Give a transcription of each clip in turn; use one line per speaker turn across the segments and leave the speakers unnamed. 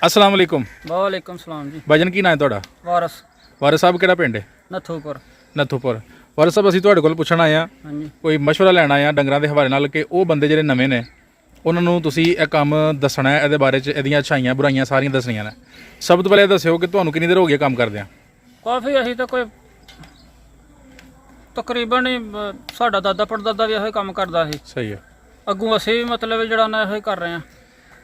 अस्सलाम वालेकुम।
वालेकुम सलाम जी।
भाईजान की नाम है ਤੁਹਾਡਾ?
वारस
ਵਾਰਿਸ ਸਾਹਿਬ ਕਿਹੜਾ ਪਿੰਡ ਹੈ?
नथूपुर।
ਨੱਥੂਪੁਰ। ਵਾਰਿਸ ਸਾਹਿਬ ਅਸੀਂ ਤੁਹਾਡੇ ਕੋਲ ਪੁੱਛਣ ਆਏ ਆ,
हाँ जी।
ਕੋਈ ਮਸ਼ਵਰਾ ਲੈਣ ਆਏ ਆ ਡੰਗਰਾਂ ਦੇ ਹਵਾਲੇ ਨਾਲ ਕਿ ਉਹ ਬੰਦੇ ਜਿਹੜੇ ਨਵੇਂ ਨੇ ਉਹਨਾਂ ਨੂੰ ਤੁਸੀਂ ਇਹ ਕੰਮ ਦੱਸਣਾ ਹੈ, ਇਹਦੇ ਬਾਰੇ 'ਚ ਇਹਦੀਆਂ ਅੱਛਾਈਆਂ ਬੁਰਾਈਆਂ ਸਾਰੀਆਂ ਦੱਸਣੀਆਂ ਨੇ। ਸਭ ਤੋਂ ਪਹਿਲੇ ਇਹ ਦੱਸਿਓ ਕਿ ਤੁਹਾਨੂੰ ਕਿੰਨੀ ਦੇਰ ਹੋ ਗਈ ਕੰਮ ਕਰਦਿਆਂ?
काफ़ी असी तो कोई तकरीबन ही साडा दादा पड़दादा भी ਇਹੋ ਕੰਮ ਕਰਦਾ ਸੀ।
ਸਹੀ ਹੈ।
ਅੱਗੋਂ ਅਸੀਂ ਵੀ ਮਤਲਬ ਜਿਹੜਾ ਨਾ ਇਹੋ ਕਰ ਰਹੇ ਹਾਂ।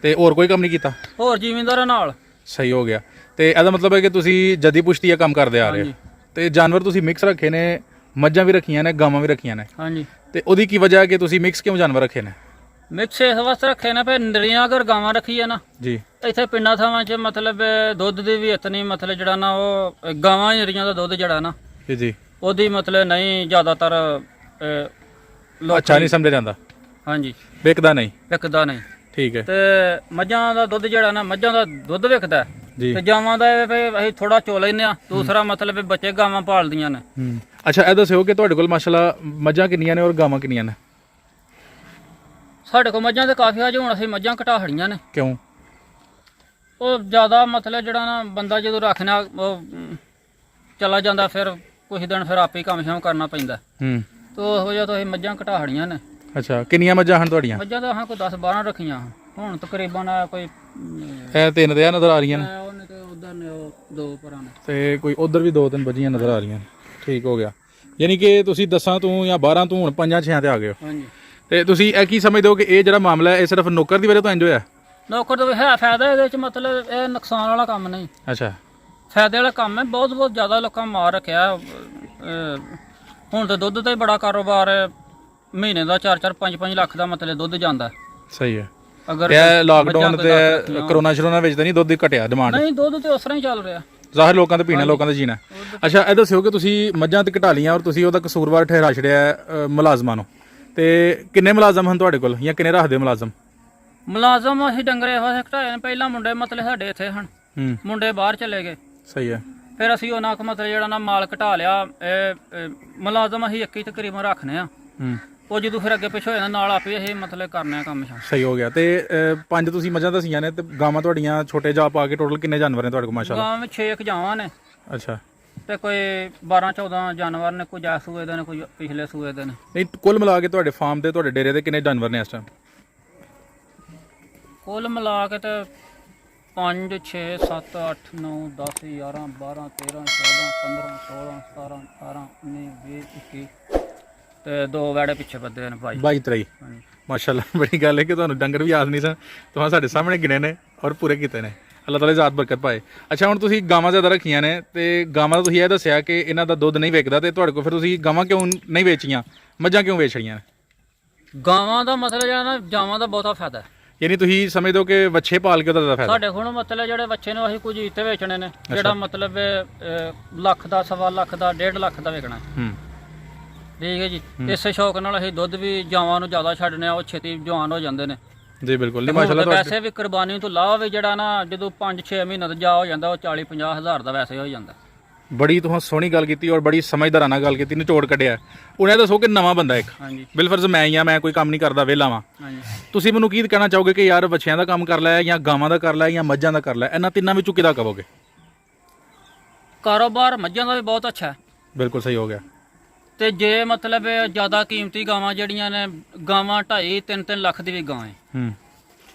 ਤੇ ਹੋਰ ਕੋਈ ਕੰਮ ਨਹੀਂ ਕੀਤਾ?
ਹੋਰ ਜ਼ਿਮੀਂਦਾਰਾਂ ਨਾਲ।
ਸਹੀ ਹੋ ਗਿਆ। ਤੇ ਇਹਦਾ ਮਤਲਬ ਹੈ ਕਿ ਤੁਸੀਂ ਜਦੀ ਪੁਸ਼ਤੀ ਇਹ ਕੰਮ ਕਰਦੇ ਆ ਰਹੇ ਹੋ। ਤੇ ਜਾਨਵਰ ਤੁਸੀਂ ਮਿਕਸ ਰੱਖੇ ਨੇ, ਮੱਝਾਂ ਵੀ ਰੱਖੀਆਂ ਨੇ, ਗਾਵਾਂ ਵੀ ਰੱਖੀਆਂ ਨੇ।
ਹਾਂਜੀ।
ਤੇ ਉਹਦੀ ਕੀ ਵਜ੍ਹਾ ਹੈ ਕਿ ਤੁਸੀਂ ਮਿਕਸ ਕਿਉਂ ਜਾਨਵਰ ਰੱਖੇ ਨੇ?
ਮਿਕਸ ਇਸ ਵਾਸਤੇ ਰੱਖੇ ਨੇ, ਫਿਰ ਨਿਰੀਆਂ ਅਗਰ ਗਾਵਾਂ ਰੱਖੀਏ ਨਾ
ਜੀ,
ਇੱਥੇ ਪਿੰਡਾਂ ਥਾਵਾਂ 'ਚ ਮਤਲਬ ਦੁੱਧ ਦੀ ਵੀ ਇਤਨੀ ਮਤਲਬ ਜਿਹੜਾ ਨਾ ਉਹ ਗਾਵਾਂ ਨਿਰੀਆਂ ਦਾ ਦੁੱਧ ਜਿਹੜਾ ਨਾ
ਜੀ ਜੀ,
ਉਹਦੀ ਮਤਲਬ ਨਹੀਂ ਜ਼ਿਆਦਾਤਰ
ਅੱਛਾ ਨਹੀਂ ਸਮਝਿਆ ਜਾਂਦਾ।
ਹਾਂਜੀ।
ਵਿਕਦਾ ਨਹੀਂ?
ਵਿਕਦਾ ਨਹੀਂ।
ਠੀਕ ਹੈ।
ਤੇ ਮੱਝਾਂ ਦਾ ਦੁੱਧ ਜਿਹੜਾ ਨਾ ਮੱਝਾਂ ਦਾ ਦੁੱਧ ਵਿਕਦਾ
ਜੀ।
ਤੇ ਗਾਵਾਂ ਦਾ ਇਹ ਵੀ ਅਸੀਂ ਥੋੜਾ ਚੋ ਲੈਨੇ ਆ। ਦੂਸਰਾ ਮਤਲਬ ਵੀ ਬੱਚੇ ਗਾਵਾਂ ਪਾਲਦੀਆਂ ਨੇ।
ਅੱਛਾ, ਇਹ ਦੱਸਿਓ ਕਿ ਤੁਹਾਡੇ ਕੋਲ ਮਾਸ਼ਾਅੱਲਾ ਮੱਝਾਂ ਕਿੰਨੀਆਂ ਨੇ ਔਰ ਗਾਵਾਂ ਕਿੰਨੀਆਂ ਨੇ?
ਸਾਡੇ ਕੋਲ ਮੱਝਾਂ ਤੇ ਕਾਫੀ ਆ ਜੀ, ਹੁਣ ਅਸੀਂ ਮੱਝਾਂ ਘਟਾ ਖੜੀਆਂ ਨੇ।
ਕਿਉਂ?
ਉਹ ਜ਼ਿਆਦਾ ਮਤਲਬ ਜਿਹੜਾ ਨਾ ਬੰਦਾ ਜਦੋਂ ਰੱਖਣਾ ਉਹ ਚਲਾ ਜਾਂਦਾ, ਫਿਰ ਕੁਝ ਦਿਨ ਫਿਰ ਆਪੇ ਹੀ ਕੰਮ ਸ਼ਾਮ ਕਰਨਾ ਪੈਂਦਾ। ਤੇ ਉਹ ਜਿਹਾ ਤੋਂ ਅਸੀਂ ਮੱਝਾਂ ਘਟਾ ਖੜੀਆਂ ਨੇ।
ਅੱਛਾ, ਕਿੰਨੀਆਂ ਮੱਝਾਂ ਹਨ ਤੁਹਾਡੀਆਂ?
ਮੱਝਾਂ ਤਾਂ ਹਾਂ ਕੋਈ 10-12 ਰੱਖੀਆਂ ਹੁਣ ਤਕਰੀਬਨ ਕੋਈ
ਇਹ ਤਿੰਨ ਤੇ ਨਜ਼ਰ ਆ ਰਹੀਆਂ ਨੇ
ਉਹਨੇ ਤੇ ਉਧਰ ਨੇ ਉਹ ਦੋ ਪਰਾਂ ਨੇ
ਤੇ ਕੋਈ ਉਧਰ ਵੀ ਦੋ ਤਿੰਨ ਬੱਜੀਆਂ ਨਜ਼ਰ ਆ ਰਹੀਆਂ ਨੇ। ਠੀਕ ਹੋ ਗਿਆ। ਯਾਨੀ ਕਿ ਤੁਸੀਂ 10 ਤੋਂ ਜਾਂ 12 ਤੋਂ ਹੁਣ 5-6 ਤੇ ਆ ਗਏ ਹੋ।
ਹਾਂਜੀ।
ਤੇ ਤੁਸੀਂ ਇਹ ਕੀ ਸਮਝਦੇ ਹੋ ਕਿ ਇਹ ਜਿਹੜਾ ਮਾਮਲਾ ਹੈ ਇਹ ਸਿਰਫ ਨੌਕਰ ਦੀ ਵਜ੍ਹਾ ਤੋਂ ਇੰਜ ਹੋਇਆ?
ਨੌਕਰ ਦਾ ਹੈ ਫਾਇਦਾ ਇਹਦੇ ਵਿੱਚ, ਮਤਲਬ ਇਹ ਨੁਕਸਾਨ ਵਾਲਾ ਕੰਮ ਨਹੀਂ।
ਅੱਛਾ,
ਫਾਇਦੇ ਵਾਲਾ ਕੰਮ ਹੈ। ਬਹੁਤ ਬਹੁਤ ਜ਼ਿਆਦਾ ਲੋਕਾਂ ਮਾਰ ਰੱਖਿਆ। ਹੁਣ ਤਾਂ ਦੁੱਧ ਦਾ ਹੀ ਬੜਾ ਕਾਰੋਬਾਰ ਹੈ। ਮਹੀਨੇ ਦਾ 4-4 5-5 ਲੱਖ ਦਾ ਮਤਲਬ ਦੁੱਧ ਜਾਂਦਾ।
ਸਹੀ ਹੈ।
ਅਗਰ
ਇਹ ਲਾਕਡਾਊਨ ਤੇ ਕਰੋਨਾ ਸ਼ਰੋਨਾ ਵਿੱਚ ਤਾਂ ਨਹੀਂ ਦੁੱਧ ਦੀ ਘਟਿਆ ਡਿਮਾਂਡ?
ਨਹੀਂ, ਦੁੱਧ ਤੇ ਉਸ ਤਰ੍ਹਾਂ ਹੀ ਚੱਲ ਰਿਹਾ।
ਜ਼ਾਹਿਰ ਲੋਕਾਂ ਦਾ ਪੀਣਾ, ਲੋਕਾਂ ਦਾ ਜੀਣਾ। ਅੱਛਾ, ਇਹ ਦੱਸਿਓ ਕਿ ਤੁਸੀਂ ਮੱਝਾਂ ਤੇ ਘਟਾ ਲੀਆਂ ਔਰ ਤੁਸੀਂ ਉਹਦਾ ਕਸੂਰਵਾਰ ਠਹਿਰਾ ਛੜਿਆ ਮੁਲਾਜ਼ਮਾਂ ਨੂੰ। ਤੇ ਕਿੰਨੇ ਮੁਲਾਜ਼ਮ ਹਨ ਤੁਹਾਡੇ ਕੋਲ ਜਾਂ ਕਿੰਨੇ ਰੱਖਦੇ ਮੁਲਾਜ਼ਮ?
ਮੁਲਾਜ਼ਮ ਅਸੀਂ ਡੰਗਰੇ ਵਾਸਤੇ ਘਟਾਏ ਨੇ। ਪਹਿਲਾਂ ਮੁੰਡੇ ਮਤਲਬ ਸਾਡੇ ਇੱਥੇ ਹਨ, ਮੁੰਡੇ ਬਾਹਰ ਚਲੇ ਗਏ।
ਸਹੀ ਹੈ।
ਫਿਰ ਅਸੀਂ ਉਹਨਾਂ ਕੋ ਮਤਲਬ ਜਿਹੜਾ ਨਾ ਮਾਲ ਘਟਾ ਲਿਆ। ਇਹ ਮੁਲਾਜ਼ਮ ਅਸੀਂ 21 ਤਕਰੀਬਨ ਰੱਖਨੇ ਆ। ਉਹ ਜਦੋਂ ਫਿਰ ਅੱਗੇ ਪਿੱਛੇ ਹੋ ਜਾਂਦਾ ਨਾਲ ਆਪੇ ਇਹ ਮਤਲਬ ਕਰਨੇ ਆ ਕੰਮ ਸ਼ਾਮ।
ਸਹੀ ਹੋ ਗਿਆ। ਤੇ 5 ਤੁਸੀਂ ਮੱਝਾਂ ਦੱਸੀਆਂ ਨੇ ਤੇ ਗਾਵਾਂ ਤੁਹਾਡੀਆਂ ਛੋਟੇ ਜਾ ਪਾ ਕੇ ਟੋਟਲ ਕਿੰਨੇ ਜਾਨਵਰ ਨੇ ਤੁਹਾਡੇ ਕੋਲ ਮਾਸ਼ਾਅੱਲਾ?
ਗਾਵਾਂ ਵਿੱਚ 6 ਗਾਵਾਂ ਨੇ।
ਅੱਛਾ।
ਤੇ ਕੋਈ 12-14 ਜਾਨਵਰ ਨੇ, ਕੋਈ ਜਾ ਸੂਏ ਦੇ ਨੇ, ਕੋਈ ਪਿਛਲੇ ਸੂਏ ਦੇ ਨੇ।
ਨਹੀਂ, ਕੁੱਲ ਮਿਲਾ ਕੇ ਤੁਹਾਡੇ ਫਾਰਮ ਤੇ ਤੁਹਾਡੇ ਡੇਰੇ ਤੇ ਕਿੰਨੇ ਜਾਨਵਰ ਨੇ ਇਸ ਟਾਈਮ?
ਕੁੱਲ ਮਿਲਾ ਕੇ ਤੇ 5 6 7 8 9 10 11 12 13 14 15 16 17 18 19 20 21 ਤੇ 2 ਵੈੜੇ ਪਿੱਛੇ ਬੱਦੇ ਨੇ ਭਾਈ।
22-23। ਮਾਸ਼ਾਅੱਲਾ, ਬੜੀ ਗੱਲ ਹੈ ਕਿ ਤੁਹਾਨੂੰ ਡੰਗਰ ਵੀ ਯਾਦ ਨਹੀਂ ਸਨ, ਤੁਸੀਂ ਸਾਡੇ ਸਾਹਮਣੇ ਗਿਣੇ ਨੇ ਔਰ ਪੂਰੇ ਕੀਤੇ ਨੇ। ਅੱਲਾਹ ਤਾਲਾ ਜ਼ਾਤ ਬਰਕਤ ਪਾਏ। ਅੱਛਾ, ਹੁਣ ਤੁਸੀਂ ਗਾਵਾਂ ਜ਼ਿਆਦਾ ਰੱਖੀਆਂ ਨੇ ਤੇ ਗਾਵਾਂ ਦਾ ਤੁਸੀਂ ਇਹ ਦੱਸਿਆ ਕਿ ਇਹਨਾਂ ਦਾ ਦੁੱਧ ਨਹੀਂ ਵਿਕਦਾ ਤੇ ਤੁਹਾਡੇ ਕੋਲ ਫਿਰ ਤੁਸੀਂ ਗਾਵਾਂ ਕਿਉਂ ਨਹੀਂ ਵੇਚੀਆਂ, ਮੱਝਾਂ ਕਿਉਂ ਵੇਚ ਰਹੀਆਂ?
ਗਾਵਾਂ ਦਾ ਮਤਲਬ ਜਿਹੜਾ ਨਾ ਗਾਵਾਂ ਦਾ ਬਹੁਤਾ ਫਾਇਦਾ।
ਯਾਨੀ ਤੁਸੀਂ ਸਮਝਦੇ ਹੋ ਕਿ ਵੱਛੇ ਪਾਲ ਕੇ ਉਹਦਾ ਜ਼ਿਆਦਾ ਫਾਇਦਾ?
ਸਾਡੇ ਕੋਲ ਮਤਲਬ ਜਿਹੜੇ ਬੱਚੇ ਨੇ ਅਸੀਂ ਕੁਝ ਇੱਥੇ ਵੇਚਣੇ ਨੇ, ਜਿਹੜਾ ਮਤਲਬ ਲੱਖ ਦਾ, 1.25 ਲੱਖ ਦਾ, 1.5 ਲੱਖ ਦਾ ਵਿਕਣਾ। ਠੀਕ ਹੈ ਜੀ। ਇਸੇ ਸ਼ੌਕ ਨਾਲ ਅਸੀਂ ਦੁੱਧ ਵੀ ਗਾਵਾਂ ਨੂੰ ਜ਼ਿਆਦਾ ਛੱਡਨੇ ਆ, ਉਹ ਛੇਤੀ ਜਵਾਨ ਹੋ ਜਾਂਦੇ ਨੇ। ਜੀ
ਬਿਲਕੁਲ। ਨਹੀਂ ਮਾਸ਼ਾਅੱਲਾ,
ਵੈਸੇ ਵੀ ਕੁਰਬਾਨੀ ਤੋਂ ਲਾਭ ਵੀ ਜਿਹੜਾ ਨਾ ਜਦੋਂ 5-6 ਮਹੀਨੇ ਦਾ ਜਾ ਹੋ ਜਾਂਦਾ ਉਹ 40-50 ਹਜ਼ਾਰ ਦਾ ਵੈਸੇ ਹੋ ਜਾਂਦਾ।
ਬੜੀ ਤੁਸੀਂ ਸੋਹਣੀ ਗੱਲ ਕੀਤੀ ਔਰ ਬੜੀ ਸਮਝਦਾਰਾਨਾ ਗੱਲ ਕੀਤੀ, ਨਿਚੋੜ ਕੱਢਿਆ। ਉਹਨੇ ਦੱਸੋ ਕਿ ਨਵਾਂ ਬੰਦਾ ਇੱਕ, ਬਿਲਫਰਜ਼ ਮੈਂ ਹੀ ਆ, ਮੈਂ ਕੋਈ ਕੰਮ ਨਹੀਂ ਕਰਦਾ, ਵਿਹਲਾ ਵਾਂ, ਤੁਸੀਂ ਮੈਨੂੰ ਕੀ ਕਹਿਣਾ ਚਾਹੋਗੇ ਕਿ ਯਾਰ ਬੱਚਿਆਂ ਦਾ ਕੰਮ ਕਰ ਲੈ ਜਾਂ ਗਾਵਾਂ ਦਾ ਕਰ ਲੈ ਜਾਂ ਮੱਝਾਂ ਦਾ ਕਰ ਲੈ, ਇਹਨਾਂ ਤਿੰਨਾਂ ਵਿੱਚੋਂ ਕਿਹਦਾ ਕਹੋਗੇ?
ਕਾਰੋਬਾਰ ਮੱਝਾਂ ਦਾ ਵੀ ਬਹੁਤ ਅੱਛਾ ਹੈ।
ਬਿਲਕੁਲ ਸਹੀ ਹੋ ਗਿਆ। ਤੇ
ਜੇ ਮਤਲਬ ਜ਼ਿਆਦਾ ਕੀਮਤੀ ਗਾਵਾਂ ਜਿਹੜੀਆਂ ਨੇ, ਗਾਵਾਂ 2.5-3 ਲੱਖ ਦੀ ਵੀ ਗਾਂ ਹੈ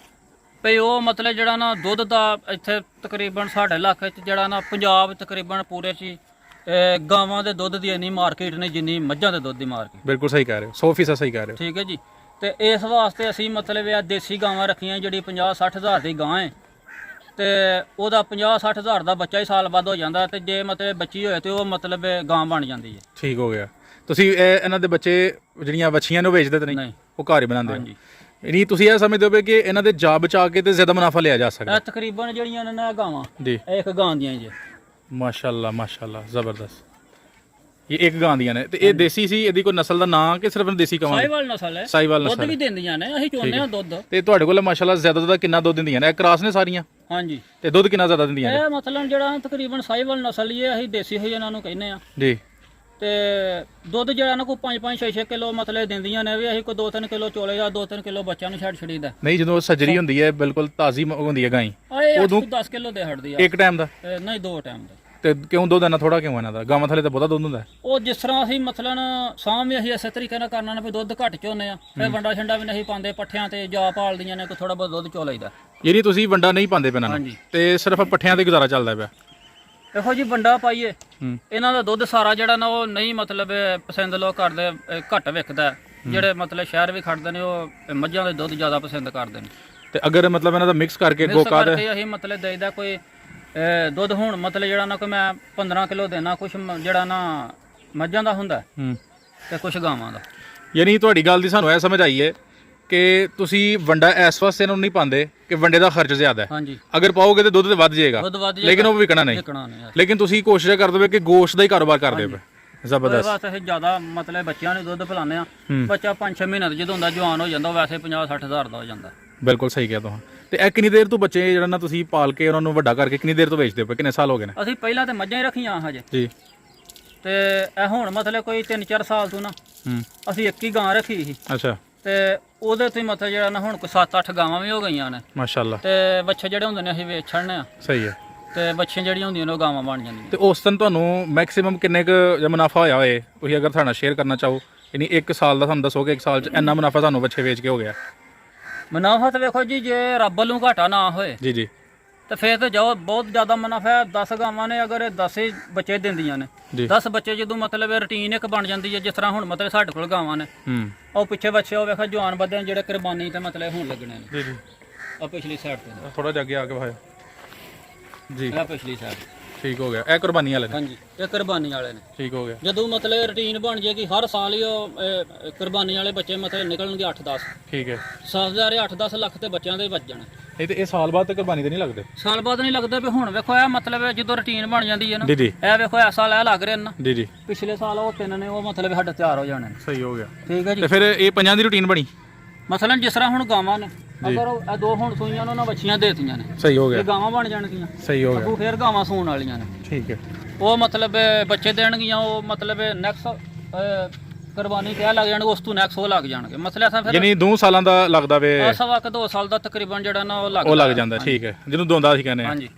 ਭਈ, ਉਹ ਮਤਲਬ ਜਿਹੜਾ ਨਾ ਦੁੱਧ ਦਾ ਇੱਥੇ ਤਕਰੀਬਨ ਸਾਡੇ ਇਲਾਕੇ 'ਚ ਜਿਹੜਾ ਨਾ ਪੰਜਾਬ ਤਕਰੀਬਨ ਪੂਰੇ 'ਚ ਗਾਵਾਂ ਦੇ ਦੁੱਧ ਦੀ ਇੰਨੀ ਮਾਰਕੀਟ ਨਹੀਂ ਜਿੰਨੀ ਮੱਝਾਂ ਦੇ ਦੁੱਧ ਦੀ ਮਾਰਕੀਟ।
ਬਿਲਕੁਲ ਸਹੀ ਕਹਿ ਰਹੇ ਹੋ, 100% ਸਹੀ ਕਹਿ ਰਹੇ ਹੋ।
ਠੀਕ ਹੈ ਜੀ। ਤੇ ਇਸ ਵਾਸਤੇ ਅਸੀਂ ਮਤਲਬ ਇਹ ਦੇਸੀ ਗਾਵਾਂ ਰੱਖੀਆਂ, ਜਿਹੜੀ 50-60 ਹਜ਼ਾਰ ਦੀ ਗਾਂ ਹੈ ਤੇ ਉਹਦਾ 50-60 ਹਜ਼ਾਰ ਦਾ ਬੱਚਾ ਹੀ ਸਾਲ ਬਾਅਦ ਹੋ ਜਾਂਦਾ। ਤੇ ਜੇ ਮਤਲਬ ਬੱਚੀ ਹੋਏ ਤੇ ਉਹ ਮਤਲਬ ਗਾਂ ਬਣ ਜਾਂਦੀ ਹੈ। ਠੀਕ
ਹੋ ਗਿਆ। ਤੁਸੀਂ ਇਹਨਾਂ ਦੇ ਬੱਚੇ ਜਿਹੜੀਆਂ ਵੱਛੀਆਂ ਨੂੰ ਵੇਚਦੇ ਤਾਂ ਨਹੀਂ, ਉਹ ਘਰ ਹੀ ਬਣਾਉਂਦੇ? ਹਾਂਜੀ। ਨਹੀਂ, ਤੁਸੀਂ ਇਹ ਸਮਝਦੇ ਹੋ ਕਿ ਇਹਨਾਂ ਦੇ ਜਾ ਬਚਾ ਕੇ ਤੇ ਜ਼ਿਆਦਾ ਮੁਨਾਫਾ ਲਿਆ ਜਾ ਸਕਦਾ?
ਤਕਰੀਬਨ ਜਿਹੜੀਆਂ ਨੇ ਨਾ ਗਾਵਾਂ
ਜੀ,
ਇੱਕ ਗਾਂ ਦੀਆਂ ਜੀ।
ਮਾਸ਼ਾਅੱਲਾ ਮਾਸ਼ਾਅੱਲਾ, ਜ਼ਬਰਦਸਤ। ਇਹ ਇੱਕ ਗਾਂ ਦੀਆਂ ਨੇ ਤੇ ਇਹ ਦੇਸੀ ਸੀ, ਇਹਦੀ ਕੋਈ ਨਸਲ ਦਾ ਨਾਂ ਕਿ ਸਿਰਫ ਦੇਸੀ ਕਵਾਂ?
ਸਾਹੀਵਾਲ ਨਸਲ ਹੈ।
ਸਾਹੀਵਾਲ ਨਸਲ
ਦੁੱਧ ਵੀ ਦਿੰਦੀਆਂ ਨੇ, ਅਸੀਂ ਚੋਂਦੇ ਹਾਂ ਦੁੱਧ।
ਤੇ ਤੁਹਾਡੇ ਕੋਲ ਮਾਸ਼ਾਅੱਲਾ ਜ਼ਿਆਦਾ ਤੋਂ ਕਿੰਨਾ ਦੁੱਧ ਦਿੰਦੀਆਂ ਨੇ? ਇਹ ਕ੍ਰਾਸ ਨੇ ਸਾਰੀਆਂ?
ਹਾਂਜੀ।
ਤੇ ਦੁੱਧ ਕਿੰਨਾ ਜ਼ਿਆਦਾ ਦਿੰਦੀਆਂ ਨੇ?
ਇਹ ਮਤਲਬ ਜਿਹੜਾ ਤਕਰੀਬਨ ਸਾਹੀਵਾਲ ਨਸਲ ਹੀ ਹੈ, ਅਸੀਂ ਦੇਸੀ ਹੋਈ ਇਹਨਾਂ ਨੂੰ ਕਹਿੰਦੇ ਆ ਜੀ। ਤੇ ਦੁੱਧ ਜਿਹੜਾ ਨਾ ਕੋਈ 5-5 6-6 ਕਿਲੋ ਮਤਲਬ ਦਿੰਦੀਆਂ ਨੇ ਵੀ ਅਸੀਂ ਕੋਈ 2-3 ਕਿਲੋ ਚੋਲੇ ਜਾਂ 2-3 ਕਿਲੋ ਬੱਚਿਆਂ ਨੂੰ ਛੱਡ ਛੜੀਦਾ।
ਨਹੀਂ ਜਦੋਂ ਸੱਜਰੀ ਹੁੰਦੀ ਹੈ ਬਿਲਕੁਲ ਤਾਜ਼ੀ ਹੁੰਦੀ ਹੈ ਗਾਈ
ਉਦੋਂ 10 ਕਿਲੋ ਦੇ ਹਟਦੀ ਆ
ਇੱਕ ਟਾਈਮ ਦਾ?
ਨਹੀਂ 2 ਟਾਈਮ ਦਾ।
ਤੇ ਕਿਉਂ ਦੁੱਧ ਇੰਨਾ ਥੋੜਾ ਕਿਉਂ ਇਹਨਾਂ ਦਾ? ਗਾਵਾਂ ਥਲੇ ਤਾਂ ਬਹੁਤਾ ਦੁੱਧ ਹੁੰਦਾ।
ਉਹ ਜਿਸ ਤਰ੍ਹਾਂ ਅਸੀਂ ਮਤਲਬ ਸਾਂਭ ਵੀ ਅਸੀਂ ਇਸੇ ਤਰੀਕੇ ਨਾਲ ਕਰਨਾ ਨਾ ਵੀ ਦੁੱਧ ਘੱਟ ਚੋਨੇ ਆ, ਫਿਰ ਵੰਡਾ ਛੰਡਾ ਵੀ ਨਹੀਂ ਪਾਉਂਦੇ, ਪੱਠਿਆਂ ਤੇ ਜਾ ਪਾਲਦੀਆਂ ਨੇ, ਕੋਈ ਥੋੜਾ ਬਹੁਤ ਦੁੱਧ ਚੋ ਲਈਦਾ।
ਯਾਨੀ ਤੁਸੀਂ ਵੰਡਾ ਨਹੀਂ ਪਾਉਂਦੇ ਪੈਣਾ
ਹਾਂਜੀ।
ਤੇ ਸਿਰਫ ਪੱਠਿਆਂ ਤੇ ਗੁਜ਼ਾਰਾ ਚੱਲਦਾ ਪਿਆ?
ਇਹੋ ਜੀ ਵੰਡਾ ਪਾਈਏ ਇਹਨਾਂ ਦਾ ਦੁੱਧ ਸਾਰਾ ਜਿਹੜਾ ਨਾ ਉਹ ਨਹੀਂ ਮਤਲਬ ਪਸੰਦ ਲੋਕ ਕਰਦੇ, ਘੱਟ ਵਿਕਦਾ। ਜਿਹੜੇ ਮਤਲਬ ਸ਼ਹਿਰ ਵੀ ਖੜਦੇ ਨੇ ਉਹ ਮੱਝਾਂ ਦੇ ਦੁੱਧ ਜ਼ਿਆਦਾ ਪਸੰਦ ਕਰਦੇ ਨੇ।
ਤੇ ਅਗਰ ਮਤਲਬ ਇਹਨਾਂ ਦਾ ਮਿਕਸ ਕਰਕੇ ਗੋਕਾ ਦੇ
ਅਸੀਂ ਮਤਲਬ ਦੇਈਦਾ ਕੋਈ ਦੁੱਧ ਹੁਣ ਮਤਲਬ ਜਿਹੜਾ ਨਾ ਕੋਈ ਮੈਂ 15 ਕਿਲੋ ਦੇਣਾ, ਕੁਛ ਜਿਹੜਾ ਨਾ ਮੱਝਾਂ ਦਾ ਹੁੰਦਾ ਤੇ ਕੁਛ ਗਾਵਾਂ ਦਾ।
ਯਾਨੀ ਤੁਹਾਡੀ ਗੱਲ ਦੀ ਸਾਨੂੰ ਇਹ ਸਮਝ ਆਈ ਹੈ ਕਿ ਤੁਸੀਂ ਵੰਡਾ ਇਸ ਵਾਸਤੇ ਨੂੰ ਨਹੀਂ ਪਾਉਂਦੇ ਕਿ ਵੰਡੇ ਦਾ ਖਰਚ ਜ਼ਿਆਦਾ ਹੈ।
ਹਾਂਜੀ।
ਅਗਰ ਪਾਓਗੇ ਤੇ ਦੁੱਧ ਤੇ ਵੱਧ ਜਾਏਗਾ,
ਦੁੱਧ ਵੱਧ
ਲੇਕਿਨ ਉਹ ਵਿਕਣਾ ਨਹੀਂ। ਲੇਕਿਨ ਤੁਸੀਂ ਕੋਸ਼ਿਸ਼ ਕਰਦੇ ਹੋ ਕਿ ਗੋਸ਼ਤ ਦਾ ਹੀ ਕਾਰੋਬਾਰ ਕਰਦੇ ਪਏ। ਜ਼ਬਰਦਸਤ।
ਵਾਸਤੇ ਅਸੀਂ ਜ਼ਿਆਦਾ ਮਤਲਬ ਬੱਚਿਆਂ ਨੂੰ ਦੁੱਧ ਪਿਲਾਉਂਦੇ ਆ। ਬੱਚਾ 5-6 ਮਹੀਨੇ ਦਾ ਜਦੋਂ ਹੁੰਦਾ ਜਵਾਨ ਹੋ ਜਾਂਦਾ, ਵੈਸੇ 50-60 ਹਜ਼ਾਰ ਦਾ ਹੋ ਜਾਂਦਾ।
ਬਿਲਕੁਲ ਸਹੀ ਕਿਹਾ ਤੁਸੀਂ। ਤੇ ਇਹ ਕਿੰਨੀ ਦੇਰ ਤੋਂ ਬੱਚੇ ਜਿਹੜਾ ਨਾ ਤੁਸੀਂ ਪਾਲ ਕੇ ਉਹਨਾਂ ਨੂੰ ਵੱਡਾ ਕਰਕੇ ਕਿੰਨੀ ਦੇਰ ਤੋਂ ਵੇਚਦੇ ਹੋ? ਕਿੰਨੇ ਸਾਲ ਹੋ ਗਏ ਨੇ?
ਅਸੀਂ ਪਹਿਲਾਂ ਤੇ ਮੱਝਾਂ ਹੀ ਰੱਖੀਆਂ ਹਜੇ
ਜੀ।
ਤੇ ਇਹ ਹੁਣ ਮਤਲਬ ਕੋਈ 3-4 ਸਾਲ ਤੋਂ ਨਾ ਅਸੀਂ ਇੱਕ ਹੀ ਗਾਂ ਰੱਖੀ ਸੀ।
ਅੱਛਾ।
ਤੇ ਉਹਦੇ ਤੋਂ ਮਤਲਬ ਜਿਹੜਾ ਨਾ ਹੁਣ ਕੋਈ 7-8 ਗਾਵਾਂ ਵੀ ਹੋ ਗਈਆਂ ਨੇ
ਮਾਸ਼ਾਅੱਲਾ।
ਤੇ ਬੱਚੇ ਜਿਹੜੇ ਹੁੰਦੇ ਨੇ ਅਸੀਂ ਵੇਚ ਛੱਡਨੇ ਆ।
ਸਹੀ ਹੈ।
ਤੇ ਬੱਚੀਆਂ ਜਿਹੜੀਆਂ ਹੁੰਦੀਆਂ ਨੇ ਉਹ ਗਾਵਾਂ ਬਣ ਜਾਂਦੀਆਂ।
ਤੇ ਉਸ ਦਿਨ ਤੁਹਾਨੂੰ ਮੈਕਸਿਮਮ ਕਿੰਨੇ ਕੁ ਮੁਨਾਫਾ ਹੋਇਆ ਹੋਏ? ਤੁਸੀਂ ਅਗਰ ਤੁਹਾਡਾ ਸ਼ੇਅਰ ਕਰਨਾ ਚਾਹੋ, ਯਾਨੀ 1 ਸਾਲ ਦਾ ਤੁਹਾਨੂੰ ਦੱਸੋ ਕਿ 1 ਸਾਲ 'ਚ ਇੰਨਾ ਮੁਨਾਫਾ ਤੁਹਾਨੂੰ ਬੱਚੇ ਵੇਚ ਕੇ ਹੋ ਗਿਆ।
ਮੁਨਾਫਾ ਤਾਂ ਵੇਖੋ ਜੀ, ਜੇ ਰੱਬ ਵੱਲੋਂ ਘਾਟਾ ਨਾ ਹੋਏ
ਜੀ ਜੀ
ਤੇ ਫਿਰ ਤਾਂ ਜਾਓ ਬਹੁਤ ਜ਼ਿਆਦਾ ਮੁਨਾਫਾ ਹੈ। 10 ਗਾਵਾਂ ਨੇ, ਅਗਰ 10 ਹੀ ਬੱਚੇ ਦਿੰਦੀਆਂ ਨੇ, 10 ਬੱਚੇ ਜਦੋਂ ਮਤਲਬ ਰੁਟੀਨ ਇੱਕ ਬਣ ਜਾਂਦੀ ਹੈ। ਜਿਸ ਤਰ੍ਹਾਂ ਹੁਣ ਮਤਲਬ ਸਾਡੇ ਕੋਲ ਗਾਵਾਂ ਨੇ, ਉਹ ਪਿੱਛੇ ਬੱਚੇ ਉਹ ਵੇਖੋ ਜਵਾਨ ਬੱਦੇ ਜਿਹੜੇ ਕੁਰਬਾਨੀ ਤੇ ਮਤਲਬ ਹੁਣ ਲੱਗਣੇ ਨੇ।
ਜੀ ਜੀ।
ਆ ਪਿਛਲੀ ਸਾਈਡ ਤੇ
ਥੋੜਾ ਜਿਹਾ ਅੱਗੇ ਆ ਕੇ ਵਿਖਾਓ ਜੀ।
ਇਹ ਪਿਛਲੀ ਸਾਈਡ
ਠੀਕ ਹੋ ਗਿਆ। ਇਹ ਕੁਰਬਾਨੀ ਵਾਲੇ ਨੇ?
ਹਾਂਜੀ, ਇਹ ਕੁਰਬਾਨੀ ਵਾਲੇ ਨੇ।
ਠੀਕ ਹੋ ਗਿਆ।
ਜਦੋਂ ਮਤਲਬ ਰੁਟੀਨ ਬਣ ਜਾਏਗੀ, ਹਰ ਸਾਲ ਹੀ ਉਹ ਕੁਰਬਾਨੀ ਵਾਲੇ ਬੱਚੇ ਮਤਲਬ ਨਿਕਲਣਗੇ 8-10।
ਠੀਕ ਹੈ।
8-10 ਲੱਖ ਤੇ ਬੱਚਿਆਂ ਦੇ ਹੀ ਬਚ ਜਾਣੇ।
ਨਹੀਂ ਤੇ ਇਹ ਸਾਲ ਬਾਅਦ ਤੇ ਕੁਰਬਾਨੀ ਤੇ ਨਹੀਂ ਲੱਗਦੇ?
ਸਾਲ ਬਾਅਦ ਨਹੀਂ ਲੱਗਦਾ ਵੀ ਹੁਣ ਵੇਖੋ ਇਹ ਮਤਲਬ ਜਦੋਂ ਰੁਟੀਨ ਬਣ ਜਾਂਦੀ ਹੈ ਨਾ,
ਜੀ ਜੀ।
ਇਹ ਵੇਖੋ ਇਸ ਸਾਲ ਇਹ ਲੱਗ ਰਹੇ ਨੇ ਨਾ।
ਜੀ ਜੀ।
ਪਿਛਲੇ ਸਾਲ ਉਹ 3 ਨੇ, ਉਹ ਮਤਲਬ ਸਾਡੇ ਤਿਆਰ ਹੋ ਜਾਣੇ ਨੇ।
ਸਹੀ ਹੋ ਗਿਆ।
ਠੀਕ ਹੈ ਜੀ।
ਤੇ ਫਿਰ ਇਹ 5 ਦੀ ਰੁਟੀਨ ਬਣੀ?
ਮਸਲਨ ਜਿਸ ਤਰ੍ਹਾਂ ਹੁਣ ਗਾਵਾਂ ਨੇ, ਅਗਰ ਇਹ 2 ਹੁਣ ਸੂਈਆਂ ਨੇ, ਉਹਨਾਂ ਬੱਚੀਆਂ ਦੇਤੀਆਂ ਨੇ।
ਸਹੀ ਹੋ ਗਿਆ।
ਇਹ ਗਾਵਾਂ ਬਣ ਜਾਣਗੀਆਂ।
ਸਹੀ ਹੋ ਗਿਆ।
ਅੱਗੋਂ ਫਿਰ ਗਾਵਾਂ ਸੂਣ ਵਾਲੀਆਂ ਨੇ।
ਠੀਕ ਹੈ।
ਉਹ ਮਤਲਬ ਬੱਚੇ ਦੇਣਗੀਆਂ, ਉਹ ਮਤਲਬ ਨੈਕਸਟ ਕੁਰਬਾਨੀ ਕਿਆ ਲੱਗ ਜਾਣਗੇ, ਉਸ ਤੋਂ ਨੈਕਸਟ ਉਹ ਲੱਗ ਜਾਣਗੇ। ਮਸਲਾ ਤਾਂ ਫਿਰ
ਯਾਨੀ 2 ਸਾਲਾਂ ਦਾ ਲੱਗਦਾ ਵੇ?
ਸਵਾ ਕਿ 2 ਸਾਲ ਦਾ ਤਕਰੀਬਨ ਜਿਹੜਾ ਨਾ ਉਹ
ਲੱਗ ਜਾਂਦਾ। ਠੀਕ ਹੈ, ਜਿਹਨੂੰ ਦੋਂਦਾ ਸੀ ਕਹਿੰਦੇ ਆ।
ਹਾਂਜੀ।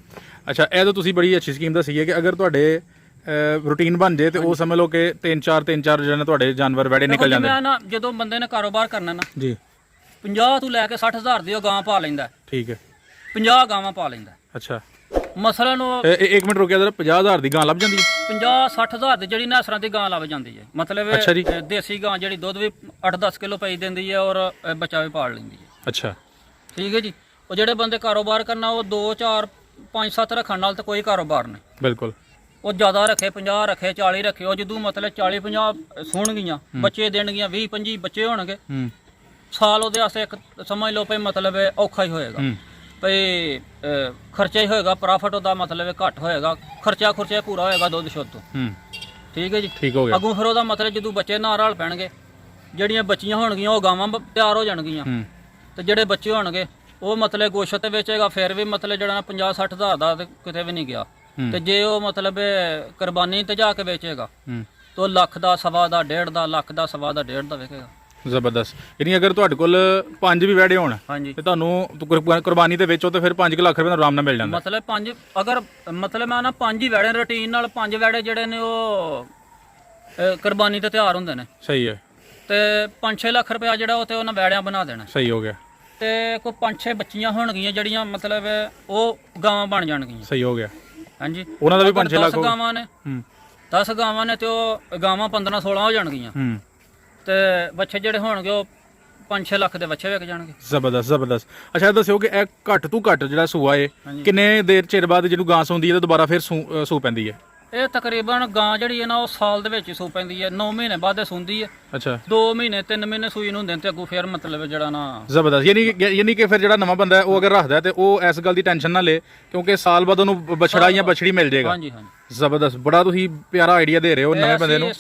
ਅੱਛਾ, ਇਹ ਤਾਂ ਤੁਸੀਂ ਬੜੀ ਅੱਛੀ ਸਕੀਮ ਦੱਸੀ ਹੈ ਕਿ ਅਗਰ ਤੁਹਾਡੇ ਰੂਟੀਨ ਬਣ ਜੇ ਤੇ ਉਹ ਸਮਝ ਲਓ ਕਿ 3-4 ਜਿਹੜੇ ਤੁਹਾਡੇ ਜਾਨਵਰ ਵੜੇ ਨਿਕਲ ਜਾਂਦੇ।
ਮੈਂ ਨਾ ਜਦੋਂ ਬੰਦੇ ਨੇ ਕਾਰੋਬਾਰ ਕਰਨਾ ਨਾ
ਜੀ,
50 ਤੋਂ ਲੈ ਕੇ 60 ਹਜ਼ਾਰ ਦੀ ਉਹ ਗਾਂ ਪਾ ਲੈਂਦਾ।
ਠੀਕ ਹੈ।
50 ਗਾਵਾਂ ਪਾ ਲੈਂਦਾ।
ਅੱਛਾ।
ਮਸਲਨ ਉਹ
1 ਮਿੰਟ ਰੁਕਿਆ ਜਰਾ, 50,000 ਦੀ ਗਾਂ ਲੱਭ ਜਾਂਦੀ ਹੈ?
50-60 ਹਜ਼ਾਰ ਦੀ ਜਿਹੜੀ ਨਸਰਾਂ ਦੀ ਗਾਂ ਲੱਭ ਜਾਂਦੀ ਹੈ। ਮਤਲਬ
ਅੱਛਾ ਜੀ।
ਦੇਸੀ ਗਾਂ ਜਿਹੜੀ ਦੁੱਧ ਵੀ 8-10 ਕਿਲੋ ਪਈ ਦਿੰਦੀ ਹੈ ਔਰ ਬੱਚਾ ਵੀ ਪਾਲ ਲੈਂਦੀ ਹੈ।
ਅੱਛਾ।
ਠੀਕ ਹੈ ਜੀ। ਉਹ ਜਿਹੜੇ ਬੰਦੇ ਕਾਰੋਬਾਰ ਕਰਨਾ, ਉਹ 2-4-5-7 ਰੱਖਣ ਨਾਲ ਤਾਂ ਕੋਈ ਕਾਰੋਬਾਰ ਨਹੀਂ।
ਬਿਲਕੁਲ।
ਉਹ ਜ਼ਿਆਦਾ ਰੱਖੇ, 50 ਰੱਖੇ, 40 ਰੱਖੇ, ਉਹ ਜਦੋਂ ਮਤਲਬ 40-50 ਸੁਣਗੀਆਂ, ਬੱਚੇ ਦੇਣਗੀਆਂ, 20-25 ਬੱਚੇ ਹੋਣਗੇ, ਸਾਲ ਉਹਦੇ ਵਾਸਤੇ ਇੱਕ ਸਮਝ ਲਓ ਭਈ ਮਤਲਬ ਔਖਾ ਹੀ ਹੋਏਗਾ। ਭਈ ਖਰਚਾ ਹੀ ਹੋਏਗਾ, ਪ੍ਰੋਫਿਟ ਉਹਦਾ ਮਤਲਬ ਘੱਟ ਹੋਏਗਾ, ਖਰਚਾ ਪੂਰਾ ਹੋਏਗਾ ਦੁੱਧ ਸ਼ੁੱਧ ਤੋਂ। ਠੀਕ ਹੈ ਜੀ।
ਠੀਕ ਹੋ ਗਿਆ।
ਅੱਗੋਂ ਫਿਰ ਉਹਦਾ ਮਤਲਬ ਜਦੋਂ ਬੱਚੇ ਨਾਲ ਰਲ ਪੈਣਗੇ, ਜਿਹੜੀਆਂ ਬੱਚੀਆਂ ਹੋਣਗੀਆਂ ਉਹ ਗਾਵਾਂ ਤਿਆਰ ਹੋ ਜਾਣਗੀਆਂ, ਤੇ ਜਿਹੜੇ ਬੱਚੇ ਹੋਣਗੇ ਉਹ ਮਤਲਬ ਗੋਸ਼ਤ ਤੇ ਵੇਚੇਗਾ। ਫਿਰ ਵੀ ਮਤਲਬ ਜਿਹੜਾ 50-60 ਹਜ਼ਾਰ ਦਾ ਤੇ ਕਿਤੇ ਵੀ ਨਹੀਂ ਗਿਆ। ਤੇ ਜੇ ਉਹ ਮਤਲਬ ਕੁਰਬਾਨੀ ਤੇ ਜਾ ਕੇ ਵੇਚੇਗਾ ਤਾਂ ਲੱਖ ਦਾ, ਸਵਾ ਦਾ, 1.5 ਦਾ, ਲੱਖ ਦਾ, ਸਵਾ ਦਾ, 1.5 ਦਾ ਵਿਕੇਗਾ।
ਜ਼ਬਰਦਸਤ। ਯਾਨੀ ਅਗਰ ਤੁਹਾਡੇ ਕੋਲ 5 ਵੀ ਵੜੇ ਹੋਣ ਤੇ ਤੁਹਾਨੂੰ ਕੁਰਬਾਨੀ ਤੇ ਵੇਚੋ ਤੇ ਫਿਰ 5 ਲੱਖ ਰੁਪਏ ਦਾ ਆਰਾਮ ਨਾਲ ਮਿਲ ਜਾਂਦਾ।
ਮਤਲਬ 5 ਅਗਰ ਮਤਲਬ ਮੈਂ ਨਾ 5 ਹੀ ਵੜੇ ਰੁਟੀਨ ਨਾਲ, 5 ਵੜੇ ਜਿਹੜੇ ਨੇ ਉਹ ਕੁਰਬਾਨੀ ਤੇ ਤਿਆਰ ਹੁੰਦੇ ਨੇ।
ਸਹੀ ਹੈ।
ਤੇ 5-6 ਲੱਖ ਰੁਪਇਆ ਜਿਹੜਾ ਉਹ ਤੇ ਉਹਨਾਂ ਵੜਿਆਂ ਬਣਾ ਦੇਣਾ।
ਸਹੀ ਹੋ ਗਿਆ।
ਤੇ ਕੋਈ 5-6 ਬੱਚੀਆਂ ਹੋਣਗੀਆਂ ਜਿਹੜੀਆਂ ਮਤਲਬ ਉਹ ਗਾਵਾਂ ਬਣ ਜਾਣਗੀਆਂ।
ਸਹੀ ਹੋ ਗਿਆ।
ਹਾਂਜੀ।
ਉਹਨਾਂ ਦਾ ਵੀ 5-6 ਲੱਖ
10 ਗਾਵਾਂ ਨੇ। 10 ਗਾਵਾਂ ਨੇ ਤੇ ਉਹ ਗਾਵਾਂ 15-16 ਹੋ ਜਾਣਗੀਆਂ। ਤੇ ਬੱਚੇ ਜਿਹੜੇ ਹੋਣਗੇ ਉਹ 5-6 ਲੱਖ ਦੇ ਬੱਚੇ ਵਿਕ ਜਾਣਗੇ।
ਜ਼ਬਰਦਸਤ ਜ਼ਬਰਦਸਤ। ਅੱਛਾ, ਇਹ ਦੱਸਿਓ ਕਿ ਇਹ ਘੱਟ ਤੋਂ ਘੱਟ ਜਿਹੜਾ ਸੂਆ ਏ ਕਿੰਨੇ ਦੇਰ ਚਿਰ ਬਾਅਦ ਜਿਹਨੂੰ ਗਾਂ ਸੌਂਦੀ ਹੈ ਤੇ ਦੁਬਾਰਾ ਫਿਰ ਸੂ ਪੈਂਦੀ ਹੈ?
ਇਹ ਤਕਰੀਬਨ ਗਾਂ ਜਿਹੜੀ ਹੈ ਨਾ ਉਹ ਸਾਲ ਦੇ ਵਿੱਚ ਹੀ ਸੂ ਪੈਂਦੀ ਹੈ। 9 ਮਹੀਨੇ ਬਾਅਦ ਸੂੰਦੀ ਹੈ।
ਅੱਛਾ।
2 ਮਹੀਨੇ 3 ਮਹੀਨੇ ਸੂਈ ਨੂੰ ਹੁੰਦੇ ਨੇ ਤੇ ਅੱਗੋਂ ਫਿਰ ਮਤਲਬ ਜਿਹੜਾ ਨਾ
ਜ਼ਬਰਦਸਤ। ਯਾਨੀ ਕਿ ਫਿਰ ਜਿਹੜਾ ਨਵਾਂ ਬੰਦਾ ਹੈ ਉਹ ਅਗਰ ਰੱਖਦਾ ਤੇ ਉਹ ਇਸ ਗੱਲ ਦੀ ਟੈਨਸ਼ਨ ਨਾ ਲੇ ਕਿਉਂਕਿ ਸਾਲ ਬਾਅਦ ਉਹਨੂੰ ਬਛੜਾ ਜਾਂ ਬਛੜੀ ਮਿਲ ਜਾਏਗਾ।
ਹਾਂਜੀ ਹਾਂਜੀ।
ਜ਼ਬਰਦਸਤ। ਬੜਾ ਤੁਸੀਂ ਪਿਆਰਾ ਆਈਡੀਆ ਦੇ ਰਹੇ ਹੋ ਨਵੇਂ ਬੰਦੇ ਨੂੰ।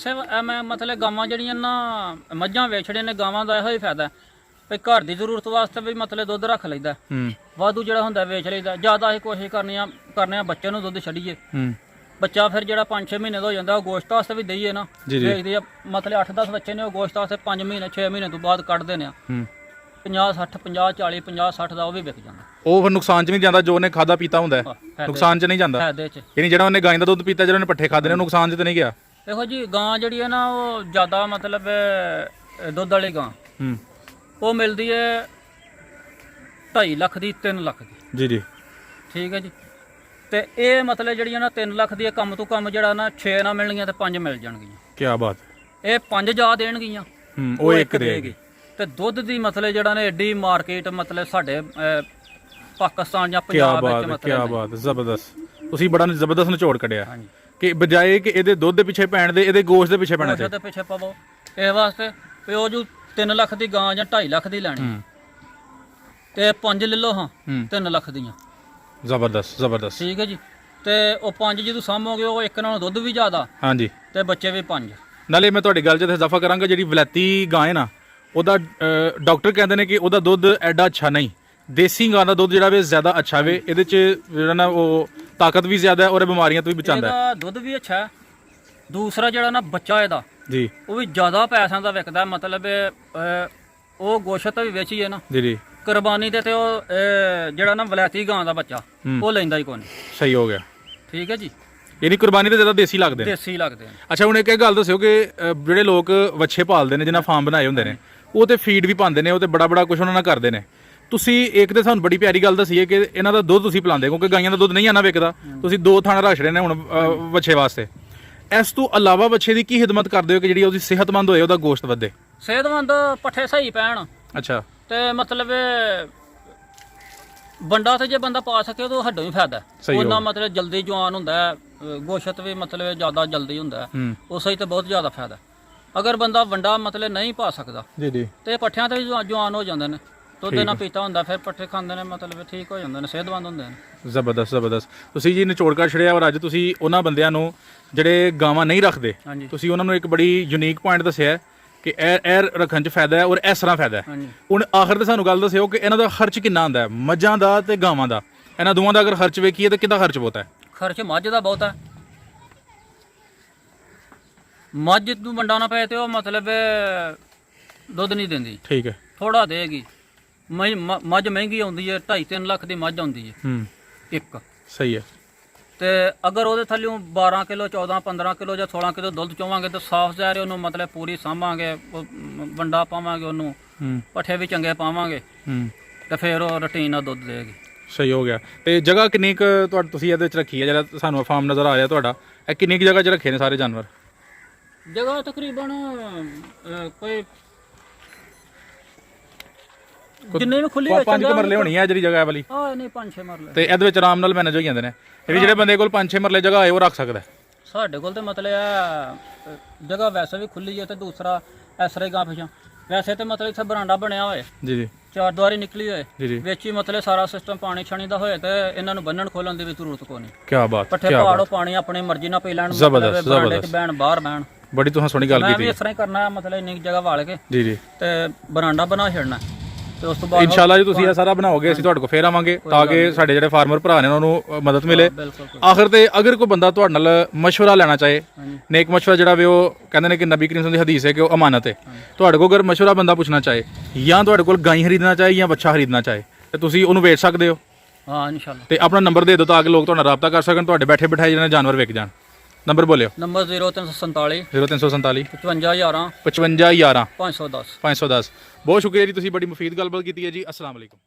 ਮੈਂ ਮਤਲਬ ਗਾਵਾਂ ਜਿਹੜੀਆਂ ਨਾ ਮੱਝਾਂ ਵੇਚੜੇ ਨੇ, ਗਾਵਾਂ ਦਾ ਇਹੋ ਹੀ ਫਾਇਦਾ ਵੀ ਘਰ ਦੀ ਜ਼ਰੂਰਤ ਵਾਸਤੇ ਵੀ ਮਤਲਬ ਦੁੱਧ ਰੱਖ ਲਈਦਾ। ਵਾਧੂ ਜਿਹੜਾ ਹੁੰਦਾ ਵੇਚ ਲਈਦਾ। ਜ਼ਿਆਦਾ ਅਸੀਂ ਕੋਸ਼ਿਸ਼ ਕਰਨੇ ਆ ਬੱਚੇ ਨੂੰ ਦੁੱਧ ਛੱਡੀਏ ਬੱਚਾ ਫਿਰ ਜਿਹੜਾ 5-6 ਮਹੀਨੇ ਦਾ ਹੋ ਜਾਂਦਾ ਉਹ ਗੋਸ਼ਤ ਵਾਸਤੇ ਵੀ ਦਈਏ ਨਾ,
ਜੀ।
ਵੇਚਦੇ ਆ, ਮਤਲਬ 8-10 ਬੱਚੇ ਨੇ ਉਹ ਗੋਸ਼ਤ ਵਾਸਤੇ 5 ਮਹੀਨੇ 6 ਮਹੀਨੇ ਤੋਂ ਬਾਅਦ ਕੱਢਦੇ ਨੇ, 50-60 50-40 50-60 ਦਾ ਉਹ ਵੀ ਵਿਕ ਜਾਂਦਾ।
ਉਹ ਫਿਰ ਨੁਕਸਾਨ 'ਚ ਨਹੀਂ ਜਾਂਦਾ ਜੋ ਉਹਨੇ ਖਾਦਾ ਪੀਤਾ ਹੁੰਦਾ ਹੈ, ਨੁਕਸਾਨ 'ਚ ਨਹੀਂ ਜਾਂਦਾ।
ਫਾਇਦੇ 'ਚ
ਯਾਨੀ ਜਿਹੜਾ ਉਹਨੇ ਗਾਂ ਦਾ ਦੁੱਧ ਪੀਤਾ, ਜਿਹੜਾ ਉਹਨੇ ਪੱਠੇ ਖਾਦੇ ਨੇ, ਨੁਕਸਾਨ 'ਚ ਤਾਂ ਨਹੀਂ ਗਿਆ।
ਦੇਖੋ ਜੀ, ਗਾਂ ਜਿਹੜੀ ਹੈ ਨਾ ਉਹ ਜ਼ਿਆਦਾ ਮਤਲਬ ਦੁੱਧ ਵਾਲੀ ਗਾਂ ਉਹ ਮਿਲਦੀ ਹੈ 2.5 ਲੱਖ ਦੀ, 3 ਲੱਖ ਦੀ।
ਜੀ
ਠੀਕ ਹੈ ਜੀ। ਤੇ ਇਹ ਮਤਲਬ ਜਿਹੜੀਆਂ ਨਾ 3 ਲੱਖ ਦੀ ਕੰਮ ਤੋਂ ਕੰਮ ਜਿਹੜਾ ਨਾ 6 ਨਾ ਮਿਲਣਗੀਆਂ ਤੇ 5 ਮਿਲ ਜਾਣਗੀਆਂ।
ਕੀ ਬਾਤ।
ਇਹ 5 ਜਾ ਦੇਣਗੀਆਂ,
ਉਹ ਇੱਕ ਦੇਗੀ।
ਤੇ ਦੁੱਧ ਦੀ ਮਤਲਬ ਜਿਹੜਾ ਨੇ ਐਡੀ ਮਾਰਕੀਟ ਮਤਲਬ ਸਾਡੇ ਪਾਕਿਸਤਾਨ ਜਾਂ
ਕੀ
ਪੰਜਾਬ
ਬਾਤ,
ਵਿੱਚ
ਕੀ
ਮਤਲਬ
ਬਾਤ, ਜ਼ਬਰਦਸਤ। ਤੁਸੀਂ ਬੜਾ ਜ਼ਬਰਦਸਤ ਨਿਚੋੜ ਕੱਢਿਆ
ਹਾਂਜੀ
ਕਿ ਬਜਾਏ ਕਿ ਇਹਦੇ ਦੁੱਧ ਦੇ ਪਿੱਛੇ ਪੈਣ ਦੇ, ਇਹਦੇ ਗੋਸ਼ਤ ਦੇ ਪਿੱਛੇ ਪੈਣਾ
ਉਹਦੇ
ਚਾਹੀਦਾ।
ਤੇ ਪਿੱਛੇ ਪਵੋ ਇਹ ਵਾਸਤੇ ਵੀ ਉਹ ਜੋ 3 ਲੱਖ ਦੀ ਗਾਂ ਜਾਂ 2.5 ਲੱਖ ਦੀ ਲੈਣੀ ਤੇ 5 ਲੈ ਲਓ, ਹਾਂ 3 ਲੱਖ ਦੀਆਂ।
ਜ਼ਬਰਦਸਤ, ਜ਼ਬਰਦਸਤ।
ਠੀਕ ਹੈ ਜੀ। ਤੇ ਉਹ 5 ਜਦੋਂ ਸਾਂਭੋਗੇ ਉਹ ਇੱਕ ਨਾਲੋਂ ਦੁੱਧ ਵੀ ਜ਼ਿਆਦਾ
ਹਾਂਜੀ,
ਤੇ ਬੱਚੇ ਵੀ 5।
ਨਾਲੇ ਮੈਂ ਤੁਹਾਡੀ ਗੱਲ 'ਚ ਇਜ਼ਾਫਾ ਕਰਾਂਗਾ, ਜਿਹੜੀ ਵਲੈਤੀ ਗਾਂ ਹੈ ਨਾ, ਉਹਦਾ ਡਾਕਟਰ ਕਹਿੰਦੇ ਨੇ ਕਿ ਉਹਦਾ ਦੁੱਧ ਐਡਾ ਅੱਛਾ ਨਹੀਂ। ਦੇਸੀ ਗਾਂ ਦਾ ਦੁੱਧ ਜਿਹੜਾ ਵੇ ਜ਼ਿਆਦਾ ਅੱਛਾ ਵੇ, ਇਹਦੇ 'ਚ ਜਿਹੜਾ ਨਾ ਉਹ ਤਾਕਤ ਵੀ ਜ਼ਿਆਦਾ ਹੈ ਔਰ ਬਿਮਾਰੀਆਂ ਤੋਂ ਵੀ ਬਚਾਉਂਦਾ ਹੈ।
ਇਹਦਾ ਦੁੱਧ ਵੀ ਅੱਛਾ ਹੈ। ਦੂਸਰਾ ਜਿਹੜਾ ਨਾ ਬੱਚਾ ਇਹਦਾ
ਜੀ
ਉਹ ਵੀ ਜ਼ਿਆਦਾ ਪੈਸਿਆਂ ਦਾ ਵਿਕਦਾ, ਮਤਲਬ ਉਹ ਗੋਸ਼ਤ ਵੀ ਵੇਚੀਏ ਨਾ
ਜੀ
ਕੁਰਬਾਨੀ ਤੇ ਉਹ ਜਿਹੜਾ ਨਾ ਵਲੈਤੀ ਗਾਂ ਦਾ ਬੱਚਾ ਉਹ ਲੈਂਦਾ ਹੀ ਕੋਈ ਨਹੀਂ।
ਸਹੀ ਹੋ ਗਿਆ।
ਠੀਕ ਹੈ ਜੀ।
ਯਾਨੀ ਕੁਰਬਾਨੀ ਤੇ ਜ਼ਿਆਦਾ ਦੇਸੀ ਲੱਗਦੇ ਨੇ।
ਦੇਸੀ ਲੱਗਦੇ ਨੇ।
ਅੱਛਾ, ਹੁਣ ਇੱਕ ਇਹ ਗੱਲ ਦੱਸਿਓ ਕਿ ਜਿਹੜੇ ਲੋਕ ਵੱਛੇ ਪਾਲਦੇ ਨੇ, ਜਿਹਨਾਂ ਫਾਰਮ ਬਣਾਏ ਹੁੰਦੇ ਨੇ, ਉਹ ਤੇ ਫੀਡ ਵੀ ਪਾਉਂਦੇ ਨੇ, ਉਹ ਤੇ ਬੜਾ ਕੁਝ ਉਹਨਾਂ ਨਾਲ ਕਰਦੇ ਨੇ। ਤੁਸੀਂ ਇੱਕ ਤੇ ਸਾਨੂੰ ਬੜੀ ਪਿਆਰੀ ਗੱਲ ਦੱਸੀ ਹੈ ਕਿ ਇਹਨਾਂ ਦਾ ਦੁੱਧ ਤੁਸੀਂ ਪਿਲਾਉਂਦੇ, ਕਿਉਂਕਿ ਗਾਈਆਂ ਦਾ ਦੁੱਧ ਨਹੀਂ ਆਣਾ ਵਿਕਦਾ। ਤੁਸੀਂ 2 ਥਾਣਾ ਰੱਖ ਰਹੇ ਨੇ ਹੁਣ ਵੱਛੇ ਵਾਸਤੇ। ਇਸ ਤੋਂ ਇਲਾਵਾ ਵੱਛੇ ਦੀ ਕੀ ਖਿਦਮਤ ਕਰਦੇ ਹੋ ਕਿ ਜਿਹੜੀ ਉਹਦੀ ਸਿਹਤਮੰਦ ਹੋਏ, ਉਹਦਾ ਗੋਸ਼ਤ ਵਧੇ?
ਸਿਹਤਮੰਦ ਪੱਠੇ ਸਹੀ ਪੈਣ
ਅੱਛਾ।
ਤੇ ਮਤਲਬ ਬੰਦਾ ਤੇ ਜੇ ਬੰਦਾ ਪਾ ਸਕੇ ਉਹ ਹੱਡੋਂ ਹੀ ਫਾਇਦਾ। ਉਹਨਾਂ ਮਤਲਬ ਜਲਦੀ ਜਵਾਨ ਹੁੰਦਾ ਹੈ, ਗੋਸ਼ਤ ਵੀ ਮਤਲਬ ਜ਼ਿਆਦਾ ਜਲਦੀ ਹੁੰਦਾ ਹੈ, ਉਸ ਹੀ ਤੇ ਬਹੁਤ ਜ਼ਿਆਦਾ ਫਾਇਦਾ। ਅਗਰ ਬੰਦਾ ਵੰਡਾ ਮਤਲਬ ਨਹੀਂ ਪਾ ਸਕਦਾ
ਜੀ
ਤੇ ਪੱਠਿਆਂ ਤੇ ਵੀ ਜਵਾਨ ਹੋ ਜਾਂਦੇ ਨੇ, ਦੁੱਧ ਨਾਲ ਪੀਤਾ ਹੁੰਦਾ, ਫਿਰ ਪੱਠੇ ਖਾਂਦੇ ਨੇ, ਮਤਲਬ ਠੀਕ ਹੋ ਜਾਂਦੇ ਨੇ, ਸਿਹਤਮੰਦ ਹੁੰਦੇ ਨੇ।
ਜ਼ਬਰਦਸਤ, ਜ਼ਬਰਦਸਤ। ਤੁਸੀਂ ਜੀ ਨਿਚੋੜ ਕੇ ਛੜਿਆ, ਔਰ ਅੱਜ ਤੁਸੀਂ ਉਹਨਾਂ ਬੰਦਿਆਂ ਨੂੰ ਜਿਹੜੇ ਗਾਵਾਂ ਨਹੀਂ ਰੱਖਦੇ, ਤੁਸੀਂ ਉਹਨਾਂ ਨੂੰ ਇੱਕ ਬੜੀ ਯੂਨੀਕ ਪੁਆਇੰਟ ਦੱਸਿਆ ਕਿ ਇਹ ਰੱਖਣ 'ਚ ਫਾਇਦਾ ਹੈ ਔਰ ਇਸ ਤਰ੍ਹਾਂ ਫਾਇਦਾ ਹੈ। ਹੁਣ ਆਖਰ ਤੇ ਸਾਨੂੰ ਗੱਲ ਦੱਸਿਓ ਕਿ ਇਹਨਾਂ ਦਾ ਖਰਚ ਕਿੰਨਾ ਆਉਂਦਾ ਹੈ, ਮੱਝਾਂ ਦਾ ਤੇ ਗਾਵਾਂ ਦਾ? ਇਹਨਾਂ ਦੋਵਾਂ ਦਾ ਅਗਰ ਖਰਚ ਵੇਖੀਏ ਤਾਂ ਕਿੰਨਾ ਖਰਚ ਬਹੁਤਾ ਹੈ?
ਖਰਚ ਮੱਝ ਦਾ ਬਹੁਤ ਹੈ। ਮੱਝ ਨੂੰ ਵੰਡਾ ਨਾ ਪਏ ਤੇ ਉਹ ਮਤਲਬ ਦੁੱਧ ਨਹੀਂ ਦਿੰਦੀ।
ਠੀਕ ਹੈ।
ਥੋੜਾ ਦੇਗੀ। ਮੱਝ ਮਹਿੰਗੀ ਆਉਂਦੀ ਹੈ, 2.5-3 ਲੱਖ ਦੀ ਮੱਝ ਆਉਂਦੀ ਹੈ ਇੱਕ।
ਸਹੀ ਹੈ।
ਤੇ ਅਗਰ ਉਹਦੇ ਥੱਲੇ 12 ਕਿਲੋ 14-15 ਕਿਲੋ ਜਾਂ 16 ਕਿਲੋ ਦੁੱਧ ਚੋਵਾਂਗੇ ਤਾਂ ਸਾਫ਼ ਜ਼ਾਹਿਰ ਉਹਨੂੰ ਮਤਲਬ ਪੂਰੀ ਸਾਂਭਾਂਗੇ, ਵੰਡਾ ਪਾਵਾਂਗੇ, ਉਹਨੂੰ ਪੱਠੇ ਵੀ ਚੰਗੇ ਪਾਵਾਂਗੇ ਤੇ ਫਿਰ ਉਹ ਰੂਟੀਨ ਨਾਲ ਦੁੱਧ ਦੇਗੀ।
ਸਹੀ ਹੋ ਗਿਆ। ਤੇ ਜਗ੍ਹਾ ਕਿੰਨੀ ਕੁ ਤੁਸੀਂ ਇਹਦੇ 'ਚ ਰੱਖੀ ਹੈ? ਜਿਹੜਾ ਸਾਨੂੰ ਫਾਰਮ ਨਜ਼ਰ ਆ ਰਿਹਾ ਤੁਹਾਡਾ, ਇਹ ਕਿੰਨੀ ਕੁ ਜਗ੍ਹਾ 'ਚ ਰੱਖੇ ਨੇ ਸਾਰੇ ਜਾਨਵਰ?
ਜਗ੍ਹਾ ਤਕਰੀਬਨ ਕੋਈ ਜਿੰਨੇ ਵੀ ਖੁੱਲੀ
5 ਮਰਲੇ ਹੋਣੀ ਹੈ ਜਿਹੜੀ ਜਗ੍ਹਾ ਵਾਲੀ।
ਹਾਂ, ਨਹੀਂ 5-6 ਮਰਲੇ।
ਤੇ ਇਹਦੇ ਵਿੱਚ ਆਰਾਮ ਨਾਲ ਮੈਨੇਜ ਹੋ ਜਾਂਦੇ ਨੇ। ਇਹ ਵੀ ਜਿਹੜੇ ਬੰਦੇ ਕੋਲ 5-6 ਮਰਲੇ ਜਗ੍ਹਾ ਹੈ ਉਹ ਰੱਖ ਸਕਦਾ।
ਸਾਡੇ ਕੋਲ ਤੇ ਮਤਲਬ ਜਗ੍ਹਾ ਵੈਸੇ ਵੀ ਖੁੱਲੀ ਹੈ ਤੇ ਦੂਸਰਾ ਐਸਰੇ ਗਾਂ ਪਿਛਾਂ ਵੈਸੇ ਤੇ ਮਤਲਬ ਇੱਥੇ ਬਰਾਂਡਾ ਬਣਿਆ ਹੋਇਆ
ਜੀ
4 ਦੁਆਰੀ ਨਿਕਲੀ ਹੋਏ, ਵਿੱਚ ਹੀ ਮਤਲਬ ਸਾਰਾ ਸਿਸਟਮ ਪਾਣੀ ਛਾਣੀ ਦਾ ਹੋਇਆ ਤੇ ਇਹਨਾਂ ਨੂੰ ਬੰਨਣ ਖੋਲਣ ਦੀ ਵੀ ਜ਼ਰੂਰਤ ਕੋਈ ਨਹੀਂ।
ਕੀ ਬਾਤ।
ਪੱਠੇ ਪਾੜੋ, ਪਾਣੀ ਆਪਣੀ ਮਰਜ਼ੀ ਨਾਲ ਪੀ ਲੈਣ, ਮਤਲਬ ਬਰਾਂਡੇ 'ਚ ਬਹਿਣ, ਬਾਹਰ ਬਹਿਣ।
ਬੜੀ ਤੁਸੀਂ ਸੋਹਣੀ ਗੱਲ ਕੀਤੀ।
ਮੈਂ ਵੀ ਇਸ ਤਰ੍ਹਾਂ ਹੀ ਕਰਨਾ, ਮਤਲਬ ਇੰਨੀ ਜਗ੍ਹਾ ਵਾਲ ਕੇ
ਜੀ
ਤੇ ਬਰਾਂਡਾ ਬਣਾ ਛੱਡਣਾ ਤੇ ਉਸ ਤੋਂ ਬਾਅਦ
ਇਨਸ਼ਾਅੱਲਾ ਜੀ ਤੁਸੀਂ ਇਹ ਸਾਰਾ ਬਣਾਓਗੇ, ਅਸੀਂ ਤੁਹਾਡੇ ਕੋਲ ਫੇਰ ਆਵਾਂਗੇ ਤਾਂ ਕਿ ਸਾਡੇ ਜਿਹੜੇ ਫਾਰਮਰ ਭਰਾ ਨੇ ਉਹਨਾਂ ਨੂੰ ਮਦਦ ਮਿਲੇ। ਆਖਰ ਤੇ ਅਗਰ ਕੋਈ ਬੰਦਾ ਤੁਹਾਡੇ ਨਾਲ ਮਸ਼ਵਰਾ ਲੈਣਾ ਚਾਹੇ, ਨੇਕ ਮਸ਼ਵਰਾ ਜਿਹੜਾ ਵੀ ਉਹ ਕਹਿੰਦੇ ਨੇ ਕਿ ਨਬੀ ਕਰੀਮ ਦੀ ਹਦੀਸ ਹੈ ਕਿ ਉਹ ਅਮਾਨਤ ਹੈ, ਤੁਹਾਡੇ ਕੋਲ ਅਗਰ ਮਸ਼ਵਰਾ ਬੰਦਾ ਪੁੱਛਣਾ ਚਾਹੇ ਜਾਂ ਤੁਹਾਡੇ ਕੋਲ ਗਾਂ ਖਰੀਦਣਾ ਚਾਹੇ ਜਾਂ ਬੱਚਾ ਖਰੀਦਣਾ ਚਾਹੇ ਤੇ ਤੁਸੀਂ ਉਹਨੂੰ ਵੇਚ ਸਕਦੇ ਹੋ।
ਹਾਂ ਇਨਸ਼ਾਅੱਲਾ। ਤੇ
ਆਪਣਾ ਨੰਬਰ ਦੇ ਦਿਓ ਤਾਂ ਕਿ ਲੋਕ ਤੁਹਾਡੇ ਨਾਲ ਰਾਬਤਾ ਕਰ ਸਕਣ, ਤੁਹਾਡੇ ਬੈਠੇ ਬਿਠਾਏ ਜਿਹੜੇ ਜਾਨਵਰ ਵਿਕ ਜਾਣ। ਨੰਬਰ ਬੋਲਿਓ।
ਨੰਬਰ 0347
0347
5511
5511
510
510। ਬਹੁਤ ਸ਼ੁਕਰੀਆ ਜੀ, ਤੁਸੀਂ ਬੜੀ ਮੁਫੀਦ ਗੱਲਬਾਤ ਕੀਤੀ ਹੈ ਜੀ। ਅਸਲਾਮ ਅਲੈਕੁਮ।